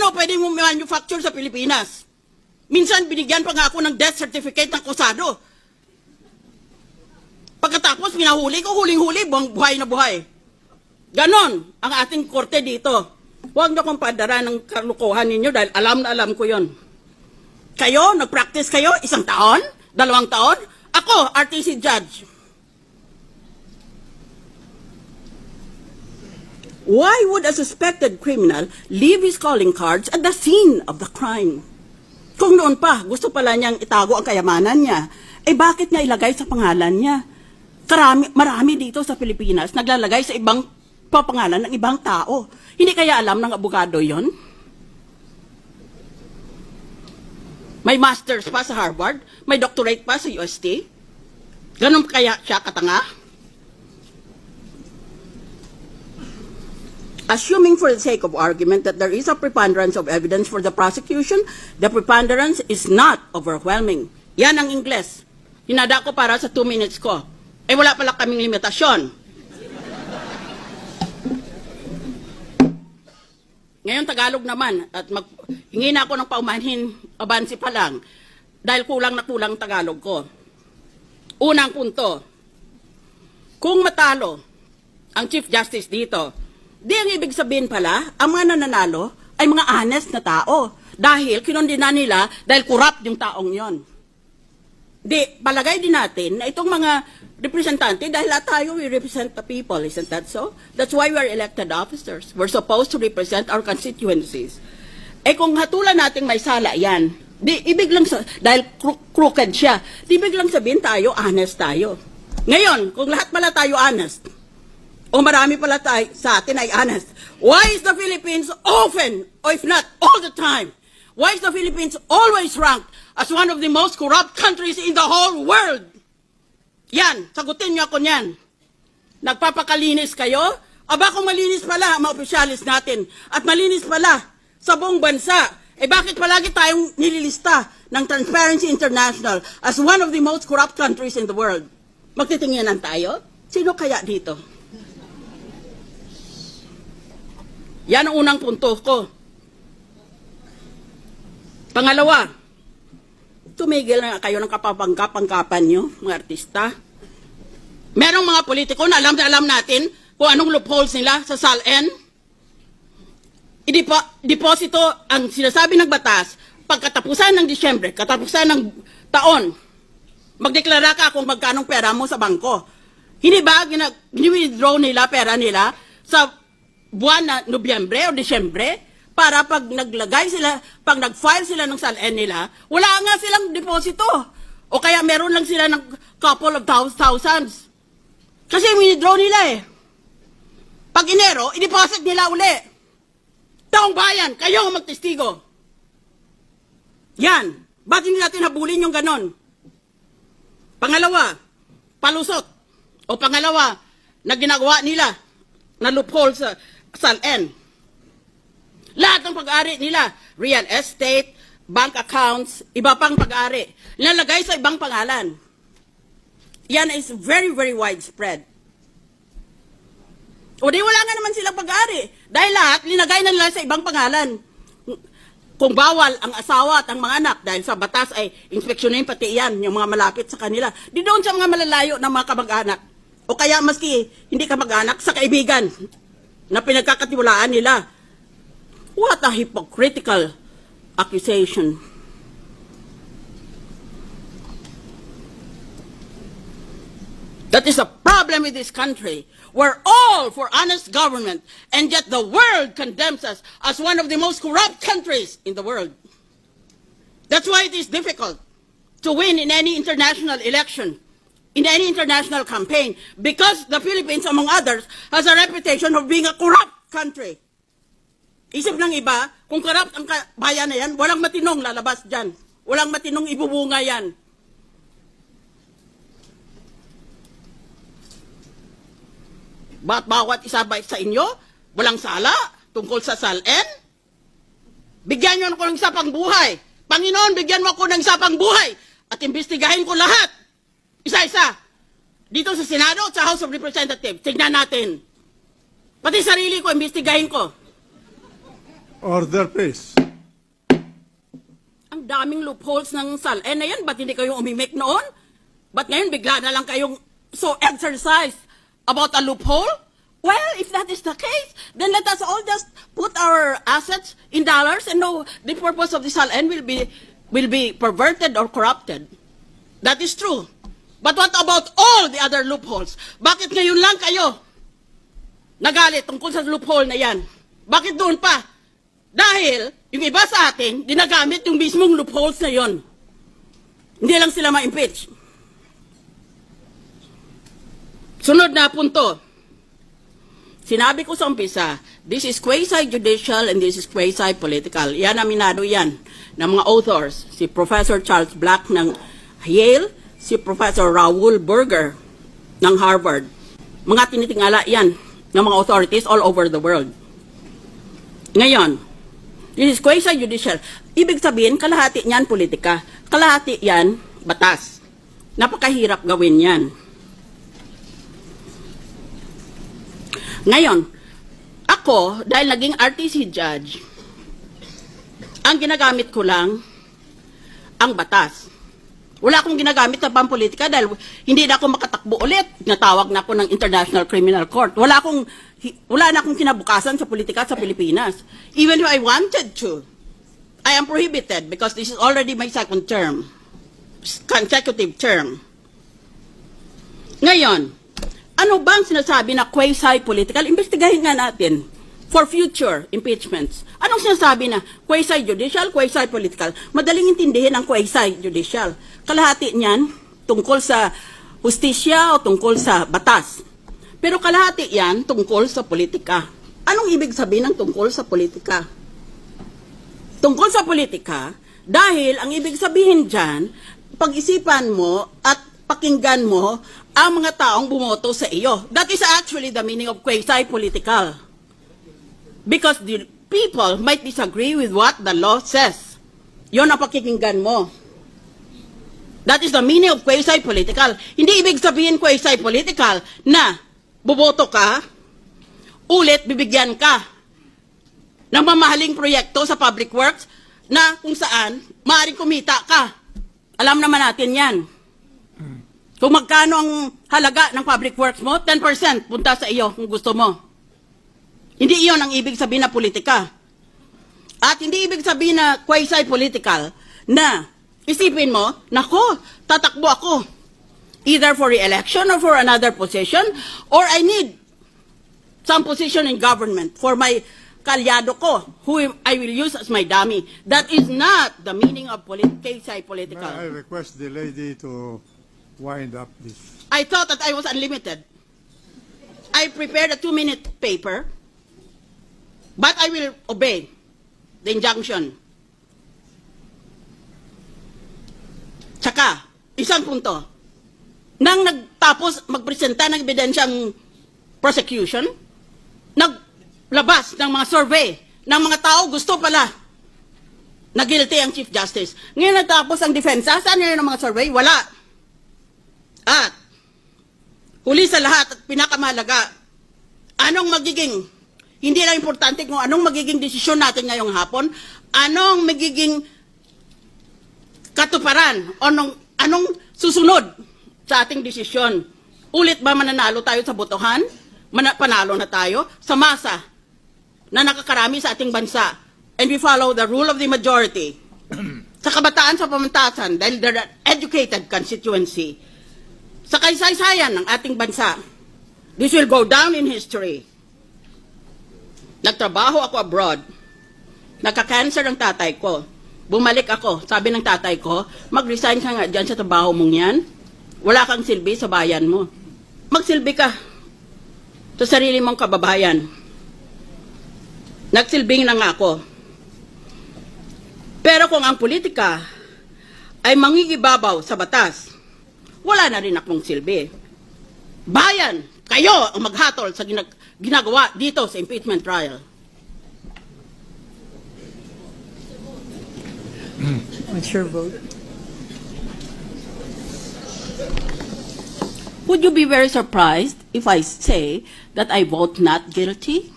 daw pwede mo manufacture sa Pilipinas. Minsan binigyan pa nga ako ng death certificate ng kusado. Pagkatapos minahuli ko, huling-huli, buhay na buhay. Ganon ang ating korte dito. Huwag na kong padara ng kalukuhan ninyo dahil alam na alam ko yon. Kayo, nag-practice kayo, 1 taon, 2 taon. Ako, RTC judge. Why would a suspected criminal leave his calling cards at the scene of the crime? Kung noon pa, gusto pala niyang itago ang kayamanan niya, bakit niya ilagay sa pangalan niya? Marami dito sa Pilipinas naglalagay sa ibang papangalan ng ibang tao. Hindi kaya alam ng abogado yon? May master's pa sa Harvard, may doctorate pa sa UST. Ganun kaya siya katanga? Assuming for the sake of argument that there is a preponderance of evidence for the prosecution, the preponderance is not overwhelming. Yan ang Ingles. Hinada ko para sa 2 minutes ko. Wala pala kaming limitasyon. Ngayon Tagalog naman, at hingi na ako ng paumanhin, abansi pa lang, dahil kulang na kulang Tagalog ko. Unang punto, kung matalo ang Chief Justice dito, di ang ibig sabihin pala, ang mga nananalo ay mga honest na tao. Dahil kinondena nila dahil corrupt yung taong yon. Di, palagay din natin na itong mga representante, dahil lahat tayo, we represent the people, isn't that so? That's why we are elected officers. We're supposed to represent our constituencies. Kung hatulan natin may sala yan, di, ibig lang, dahil crooked siya, di ibig lang sabihin tayo, honest tayo. Ngayon, kung lahat pala tayo honest, o marami pala tayo sa atin ay honest, why is the Philippines often, or if not all the time, why is the Philippines always ranked as one of the most corrupt countries in the whole world? Yan, sagutin niyo ako niyan. Nagpapakalinis kayo? Aba kung malinis pala ang mga opisyalis natin at malinis pala sa buong bansa, bakit palagi tayong nililista ng Transparency International as one of the most corrupt countries in the world? Magtitingnan tayo? Sino kaya dito? Yan ang unang punto ko. Pangalawa, tumigil na kayo ng kapapangkapan nyo, mga artista. Merong mga politiko na alam natin kung anong loopholes nila sa SALN. Deposito ang sinasabi ng batas, pagkatapusan ng Disyembre, katapusan ng taon, magdeklara ka kung magkanong pera mo sa bangko. Hindi ba gini-withdraw nila pera nila sa buwan na Nobyembre o Disyembre? Para pag naglagay sila, pag nag-file sila ng SALN nila, wala nga silang deposito. O kaya meron lang sila ng couple of thousands. Kasi withdraw nila Pag Enero, i-deposit nila uli. Taong bayan, kayo ang magtestigo. Yan. Ba't hindi natin habulin yung ganon? Pangalawa, palusot. O pangalawa, na ginagawa nila na loophole sa SALN. Lahat ng pag-ari nila, real estate, bank accounts, iba pang pag-ari, nilalagay sa ibang pangalan. Yan is very, very widespread. O di wala nga naman silang pag-ari. Dahil lahat, linagay na nila sa ibang pangalan. Kung bawal ang asawa at ang mga anak, dahil sa batas ay inspeksyonin pati yan, yung mga malapit sa kanila. Di doon sa mga malalayo ng mga kamag-anak. O kaya maski hindi kamag-anak, sa kaibigan na pinagkakatiwalaan nila. What a hypocritical accusation. That is a problem with this country. We're all for honest government, and yet the world condemns us as one of the most corrupt countries in the world. That's why it is difficult to win in any international election, in any international campaign, because the Philippines, among others, has a reputation of being a corrupt country. Isip ng iba, kung corrupt ang bayan na yan, walang matinong lalabas dyan. Walang matinong ibubunga yan. Ba't bawat isa ba sa inyo, walang sala tungkol sa SALN? Bigyan nyo ako ng isa pang buhay. Panginoon, bigyan mo ako ng isa pang buhay. At imbestigahin ko lahat. Isa-isa. Dito sa Senado at sa House of Representatives. Tignan natin. Pati sarili ko, imbestigahin ko. Order, please. Ang daming loopholes ng SALN na yan. Ba't hindi kayo umimik noon? Ba't ngayon bigla na lang kayong so exercised about a loophole? Well, if that is the case, then let us all just put our assets in dollars and know the purpose of the SALN will be perverted or corrupted. That is true. But what about all the other loopholes? Bakit ngayon lang kayo nagalit tungkol sa loophole na yan? Bakit doon pa? Dahil yung iba sa atin, ginagamit yung mismong loopholes na yon. Hindi lang sila ma-impeach. Sunod na punto. Sinabi ko sa umpisa, this is quasi-judicial and this is quasi-political. Yan, aminado yan ng mga authors. Si Professor Charles Black ng Yale, si Professor Raoul Berger ng Harvard. Mga tinitingala yan ng mga authorities all over the world. Ngayon, this is quasi-judicial. Ibig sabihin, kalahati niyan politika. Kalahati yan, batas. Napakahirap gawin yan. Ngayon, ako, dahil naging RTC judge, ang ginagamit ko lang, ang batas. Wala akong ginagamit sa pampolitika dahil hindi na ako makatakbo ulit. Natawag na ako ng International Criminal Court. Wala na akong kinabukasan sa politika sa Pilipinas. Even if I wanted to, I am prohibited because this is already my second term, consecutive term. Ngayon, ano bang sinasabi na quasi-political? Investigahin nga natin for future impeachments. Anong sinasabi na quasi-judicial, quasi-political? Madaling intindihin ang quasi-judicial. Kalahati niyan tungkol sa hustisya o tungkol sa batas. Pero kalahati yan tungkol sa politika. Anong ibig sabihin ng tungkol sa politika? Tungkol sa politika, dahil ang ibig sabihin dyan, pag-isipan mo at pakinggan mo ang mga taong bumoto sa iyo. That is actually the meaning of quasi-political. Because the people might disagree with what the law says. Yun ang pakikinggan mo. That is the meaning of quasi-political. Hindi ibig sabihin quasi-political na buboto ka, ulit bibigyan ka ng mamahaling proyekto sa public works na kung saan maaaring kumita ka. Alam naman natin yan. Kung magkano ang halaga ng public works mo, 10% punta sa iyo kung gusto mo. Hindi iyon ang ibig sabihin na politika. At hindi ibig sabihin na quasi-political na isipin mo, nako, tatakbo ako. Either for re-election or for another position, or I need some position in government for my kalyado ko, who I will use as my dummy. That is not the meaning of quasi-political. I request the lady to wind up this. I thought that I was unlimited. I prepared a 2-minute paper, but I will obey the injunction. Tsaka, isang punto. Nang nagtapos magpresenta ng ebidensyang prosecution, naglabas ng mga survey ng mga tao gusto pala na guilty ang Chief Justice. Ngayon natapos ang depensa, saan ngayon ang mga survey? Wala. At, huli sa lahat at pinakamahalaga, anong magiging, hindi lang importante kung anong magiging desisyon natin ngayong hapon, anong magiging katuparan, anong susunod sa ating desisyon. Ulit ba mananalo tayo sa botohan? Panalo na tayo sa masa na nakakarami sa ating bansa. And we follow the rule of the majority. Sa kabataan sa pamantasan, dahil they're an educated constituency, sa kaysaysayan ng ating bansa, this will go down in history. Nagtrabaho ako abroad. Nagka-cancer ang tatay ko. Bumalik ako. Sabi ng tatay ko, mag-resign ka nga dyan sa trabaho mong yan. Wala kang silbi sa bayan mo. Magsilbi ka sa sarili mong kababayan. Nagsilbing na nga ako. Pero kung ang politika ay mangigibabaw sa batas, wala na rin akong silbi. Bayan, kayo ang maghatol sa ginagawa dito sa impeachment trial. What's your vote? Would you be very surprised if I say that I vote not guilty?